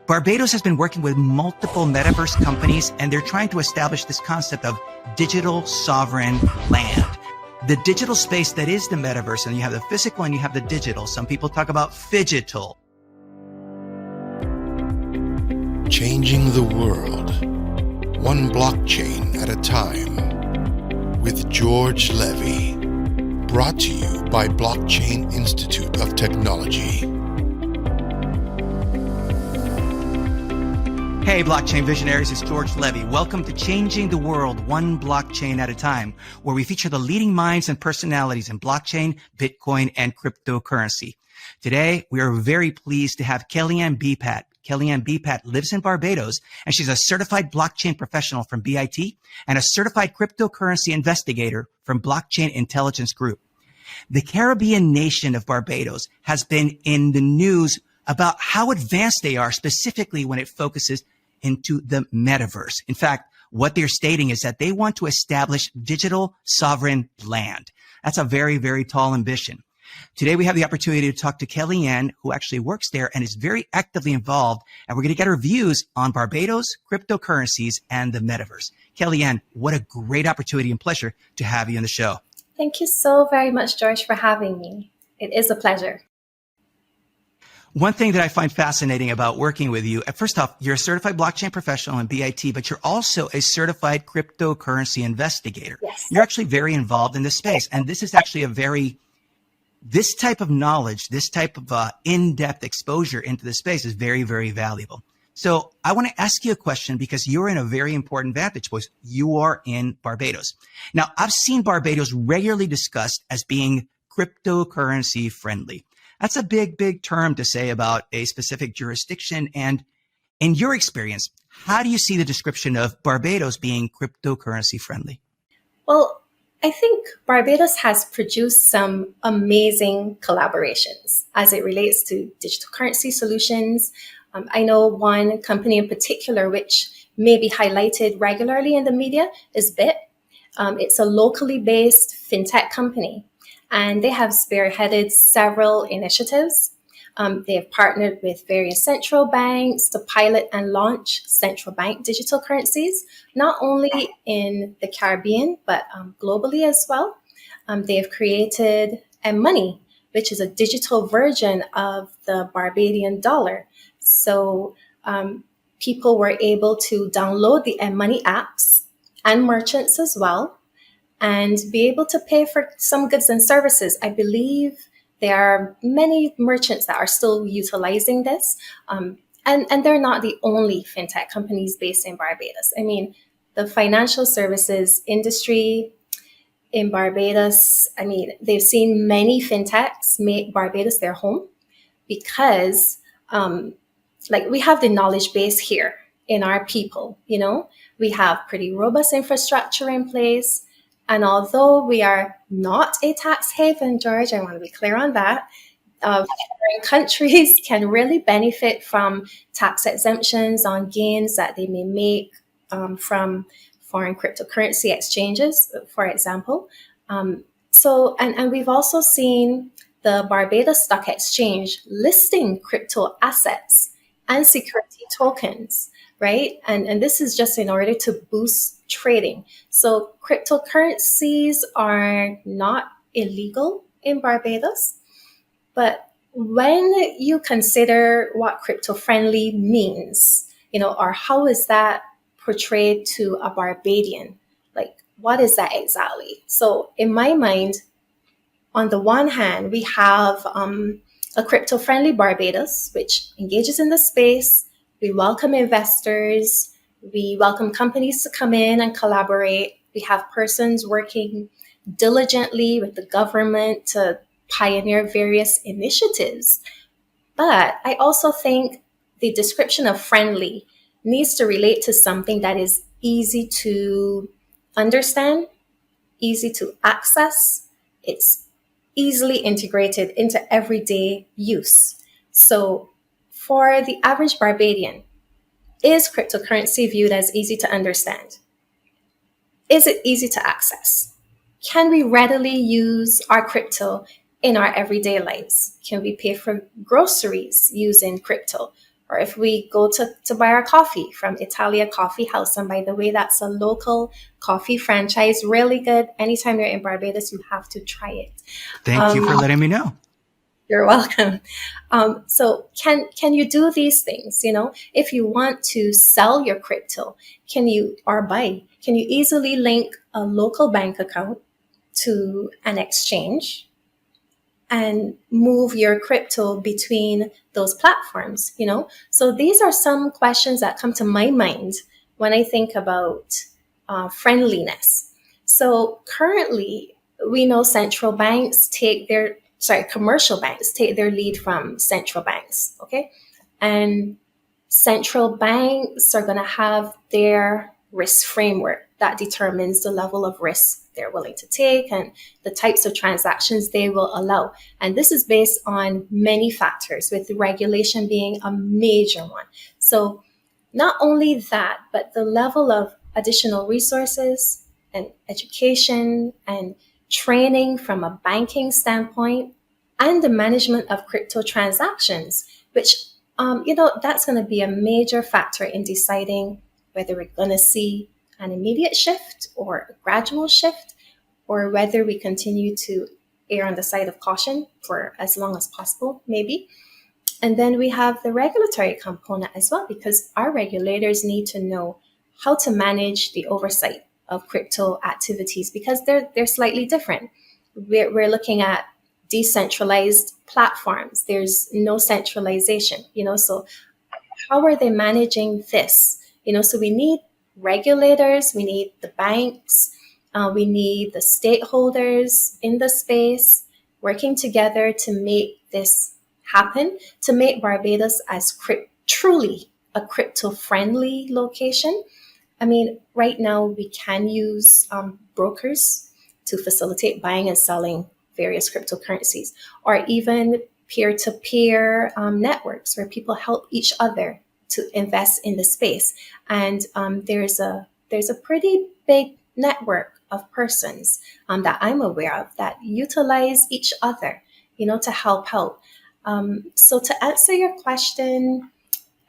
Barbados has been working with multiple metaverse companies, and they're trying to establish this concept of digital sovereign land. The digital space that is the metaverse, and you have the physical and you have the digital. Some people talk about phygital. Changing the world, one blockchain at a time, with George Levy. Brought to you by Blockchain Institute of Technology. Hey, blockchain visionaries, it's George Levy. Welcome to Changing the World, one blockchain at a time, where we feature the leading minds and personalities in blockchain, Bitcoin, and cryptocurrency. Today, we are very pleased to have Kellyanne Beepat. Kellyanne Beepat lives in Barbados, and she's a certified blockchain professional from BIT and a certified cryptocurrency investigator from Blockchain Intelligence Group. The Caribbean nation of Barbados has been in the news about how advanced they are, specifically when it focuses into the metaverse. In fact, what they're stating is that they want to establish digital sovereign land. That's a very, very tall ambition. Today, we have the opportunity to talk to Kellyanne, who actually works there and is very actively involved. And we're going to get her views on Barbados, cryptocurrencies, and the metaverse. Kellyanne, what a great opportunity and pleasure to have you on the show. Thank you so very much, George, for having me. It is a pleasure. One thing that I find fascinating about working with you, first off, you're a certified blockchain professional in BIT, but you're also a certified cryptocurrency investigator. Yes. You're actually very involved in this space. And this is actually this type of knowledge, this type of in-depth exposure into the space is very, very valuable. So I want to ask you a question because you're in a very important vantage point. You are in Barbados. Now, I've seen Barbados regularly discussed as being cryptocurrency friendly. That's a big, big term to say about a specific jurisdiction. And in your experience, how do you see the description of Barbados being cryptocurrency friendly? Well, I think Barbados has produced some amazing collaborations as it relates to digital currency solutions. I know one company in particular, which may be highlighted regularly in the media, is Bit. It's a locally based fintech company. And they have spearheaded several initiatives. They have partnered with various central banks to pilot and launch central bank digital currencies, not only in the Caribbean, but globally as well. They have created M-Money, which is a digital version of the Barbadian dollar. So people were able to download the M-Money apps and merchants as well, and be able to pay for some goods and services. I believe there are many merchants that are still utilizing this. And they're not the only fintech companies based in Barbados. I mean, the financial services industry in Barbados, I mean, they've seen many fintechs make Barbados their home because we have the knowledge base here in our people, you know. We have pretty robust infrastructure in place. And although we are not a tax haven, George, I want to be clear on that, foreign countries can really benefit from tax exemptions on gains that they may make from foreign cryptocurrency exchanges, for example. And we've also seen the Barbados Stock Exchange listing crypto assets and security tokens, right? And this is just in order to boost trading. So cryptocurrencies are not illegal in Barbados, but when you consider what crypto-friendly means, you know, or how is that portrayed to a Barbadian, like what is that exactly? So in my mind, on the one hand, we have a crypto-friendly Barbados, which engages in the space. We welcome investors. We welcome companies to come in and collaborate. We have persons working diligently with the government to pioneer various initiatives. But I also think the description of friendly needs to relate to something that is easy to understand, easy to access. It's easily integrated into everyday use. So for the average Barbadian, is cryptocurrency viewed as easy to understand? Is it easy to access? Can we readily use our crypto in our everyday lives? Can we pay for groceries using crypto? Or if we go to buy our coffee from Italia Coffee House, and by the way, that's a local coffee franchise, really good. Anytime you're in Barbados, you have to try it. Thank you for letting me know. You're welcome. So can you do these things? If you want to sell your crypto, can you easily link a local bank account to an exchange and move your crypto between those platforms? So these are some questions that come to my mind when I think about friendliness. So currently, we know commercial banks take their lead from central banks, okay? And central banks are going to have their risk framework that determines the level of risk they're willing to take and the types of transactions they will allow. And this is based on many factors, with regulation being a major one. So not only that, but the level of additional resources and education and training from a banking standpoint, and the management of crypto transactions, which, that's going to be a major factor in deciding whether we're going to see an immediate shift or a gradual shift, or whether we continue to err on the side of caution for as long as possible, maybe. And then we have the regulatory component as well, because our regulators need to know how to manage the oversight of crypto activities, because they're slightly different. We're looking at decentralized platforms. There's no centralization, so how are they managing this? So we need regulators, we need the banks, we need the stakeholders in the space working together to make this happen, to make Barbados as truly a crypto-friendly location. I mean, right now we can use brokers to facilitate buying and selling various cryptocurrencies, or even peer-to-peer networks where people help each other to invest in the space. And there's a pretty big network of persons that I'm aware of that utilize each other, to help out. So to answer your question,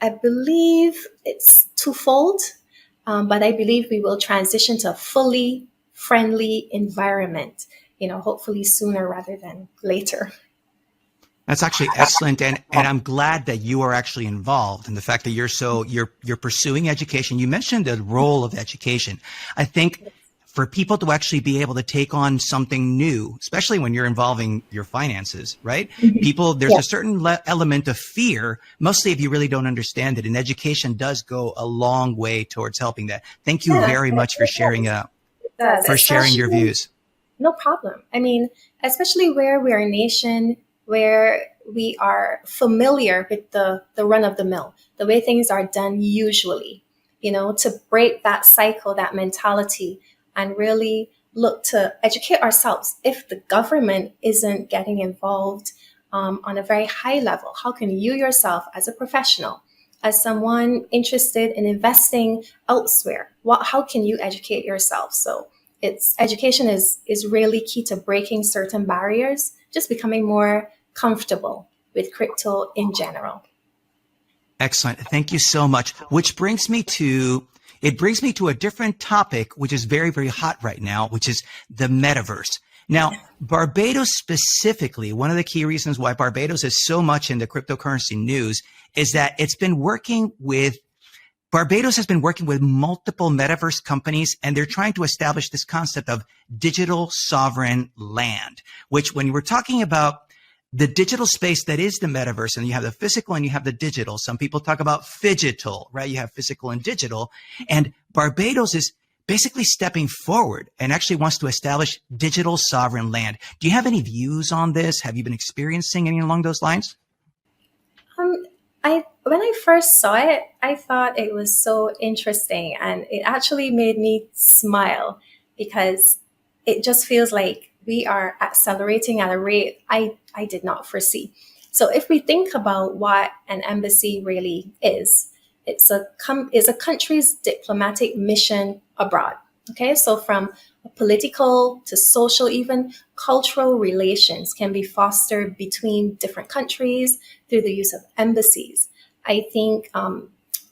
I believe it's twofold, but I believe we will transition to a fully friendly environment, hopefully sooner rather than later. That's actually excellent, and I'm glad that you are actually involved, and the fact that you're pursuing education. You mentioned the role of education. I think for people to actually be able to take on something new, especially when you're involving your finances, right? Mm-hmm. There's a certain element of fear, mostly if you really don't understand it, and education does go a long way towards helping that. Thank you very much for sharing your views. No problem. I mean, especially where we're a nation where we are familiar with the run of the mill, the way things are done usually, to break that cycle, that mentality, and really look to educate ourselves. If the government isn't getting involved on a very high level, how can you yourself as a professional, as someone interested in investing elsewhere, how can you educate yourself? So education is really key to breaking certain barriers, just becoming more comfortable with crypto in general. Excellent. Thank you so much. Which brings me to a different topic, which is very, very hot right now, which is the metaverse. Now, Barbados specifically, one of the key reasons why Barbados is so much in the cryptocurrency news is that Barbados has been working with multiple metaverse companies, and they're trying to establish this concept of digital sovereign land, which when we're talking about the digital space that is the metaverse, and you have the physical and you have the digital. Some people talk about phygital, right? You have physical and digital, and Barbados is basically stepping forward and actually wants to establish digital sovereign land. Do you have any views on this? Have you been experiencing any along those lines? When I first saw it, I thought it was so interesting, and it actually made me smile because it just feels like we are accelerating at a rate I did not foresee. So if we think about what an embassy really is, it's a country's diplomatic mission abroad. Okay, so from political to social, even cultural relations can be fostered between different countries through the use of embassies. I think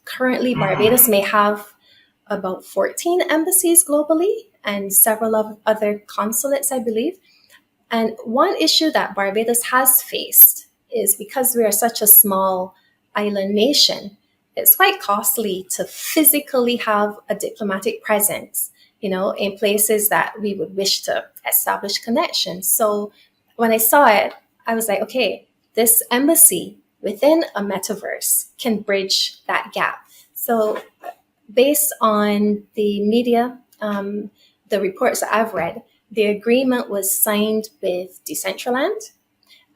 currently Barbados may have about 14 embassies globally and several of other consulates, I believe. And one issue that Barbados has faced is because we are such a small island nation, it's quite costly to physically have a diplomatic presence, in places that we would wish to establish connections. So when I saw it, I was like, okay, this embassy within a metaverse can bridge that gap. So based on the media, the reports that I've read, the agreement was signed with Decentraland,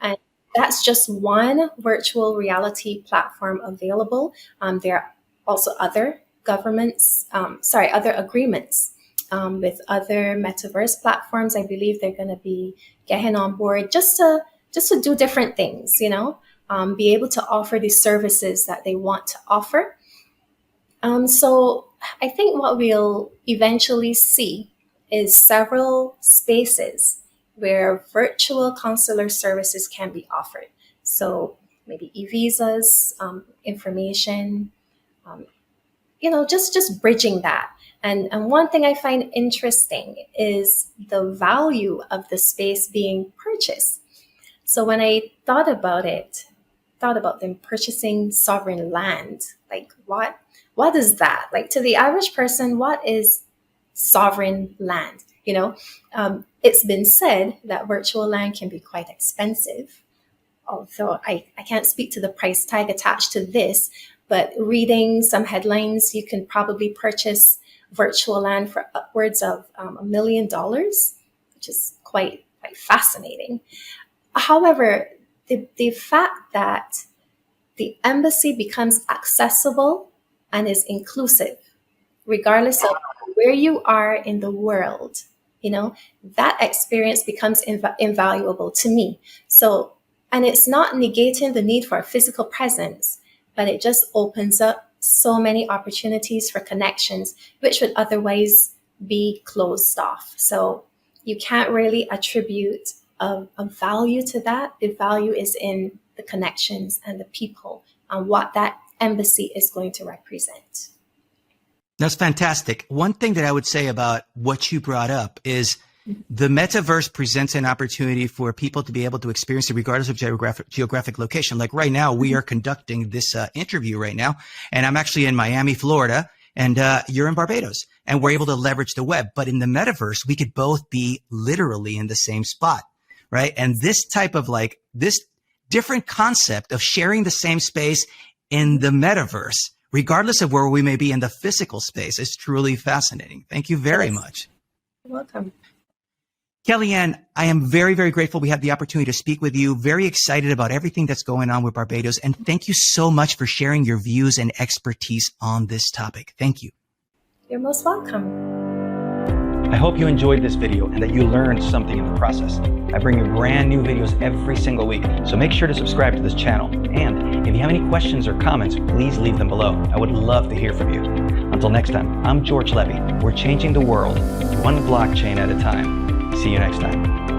and that's just one virtual reality platform available. There are also other other agreements with other metaverse platforms. I believe they're going to be getting on board just to do different things, be able to offer the services that they want to offer. So I think what we'll eventually see is several spaces where virtual consular services can be offered. So maybe e-visas, information, just bridging that. And one thing I find interesting is the value of the space being purchased. So when I thought about them purchasing sovereign land, like what is that? Like, to the average person, what is sovereign land? It's been said that virtual land can be quite expensive, although I can't speak to the price tag attached to this, but reading some headlines, you can probably purchase virtual land for upwards of $1 million, which is quite fascinating. However, the fact that the embassy becomes accessible and is inclusive, regardless of where you are in the world, that experience becomes invaluable to me. So, and it's not negating the need for a physical presence, but it just opens up so many opportunities for connections, which would otherwise be closed off. So you can't really attribute a value to that. The value is in the connections and the people and what that embassy is going to represent. That's fantastic. One thing that I would say about what you brought up is the metaverse presents an opportunity for people to be able to experience it regardless of geographic location. Like right now, we are conducting this interview right now, and I'm actually in Miami, Florida, and you're in Barbados, and we're able to leverage the web. But in the metaverse, we could both be literally in the same spot, right? And this type of this different concept of sharing the same space in the metaverse, regardless of where we may be in the physical space, is truly fascinating. Thank you very much. You're welcome. Kellyanne, I am very, very grateful we had the opportunity to speak with you. Very excited about everything that's going on with Barbados. And thank you so much for sharing your views and expertise on this topic. Thank you. You're most welcome. I hope you enjoyed this video and that you learned something in the process. I bring you brand new videos every single week, so make sure to subscribe to this channel. And if you have any questions or comments, please leave them below. I would love to hear from you. Until next time, I'm George Levy. We're changing the world one blockchain at a time. See you next time.